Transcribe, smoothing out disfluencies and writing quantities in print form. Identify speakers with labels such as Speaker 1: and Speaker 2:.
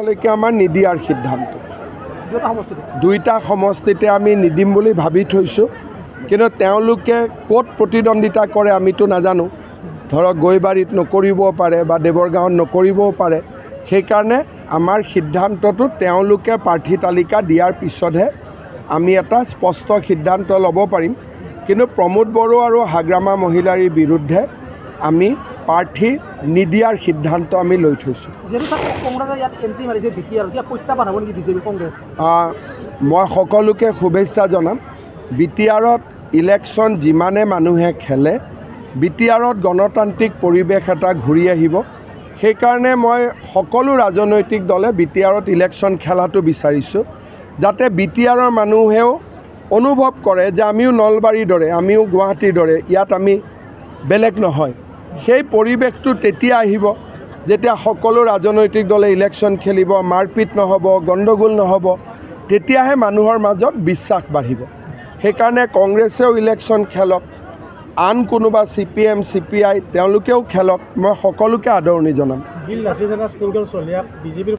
Speaker 1: আমাৰ নিদিয়াৰ সিদ্ধান্ত দুইটা সমষ্টিতে আমি নিদিম বুলি ভাবি থৈছোঁ কিন্তু তেওঁলোকে ক'ত প্ৰতিদ্বন্দ্বিতা কৰে আমিতো নাজানো ধৰক গৈবাৰীত নকৰিবও পাৰে বা দেৱৰগাঁৱত নকৰিবও পাৰে সেইকাৰণে আমাৰ সিদ্ধান্তটো তেওঁলোকে প্ৰাৰ্থী তালিকা দিয়াৰ পিছতহে আমি এটা স্পষ্ট সিদ্ধান্ত ল'ব পাৰিম কিন্তু প্ৰমোদ বড়ো আৰু হাগ্ৰামা মহিলাৰ বিৰুদ্ধে আমি প্ৰাৰ্থী নিদিয়াৰ সিদ্ধান্ত আমি লৈ থৈছোঁ মই সকলোকে শুভেচ্ছা জনাম বিটিআৰত ইলেকশ্যন যিমানে মানুহে খেলে বিটিআৰত গণতান্ত্ৰিক পৰিৱেশ এটা ঘূৰি আহিব সেইকাৰণে মই সকলো ৰাজনৈতিক দলে বিটিআৰত ইলেকশ্যন খেলাটো বিচাৰিছোঁ যাতে বিটিআৰৰ মানুহেও অনুভৱ কৰে যে আমিও নলবাৰীৰ দৰে আমিও গুৱাহাটীৰ দৰে ইয়াত আমি বেলেগ নহয় সেই পৰিৱেশটো তেতিয়া আহিব যেতিয়া সকলো ৰাজনৈতিক দলে ইলেকশ্যন খেলিব মাৰপিট নহ'ব গণ্ডগোল নহ'ব তেতিয়াহে মানুহৰ মাজত বিশ্বাস বাঢ়িব সেইকাৰণে কংগ্ৰেছেও ইলেকশ্যন খেলক আন কোনোবা CPM CPI তেওঁলোকেও খেলক মই সকলোকে আদৰণি জনাম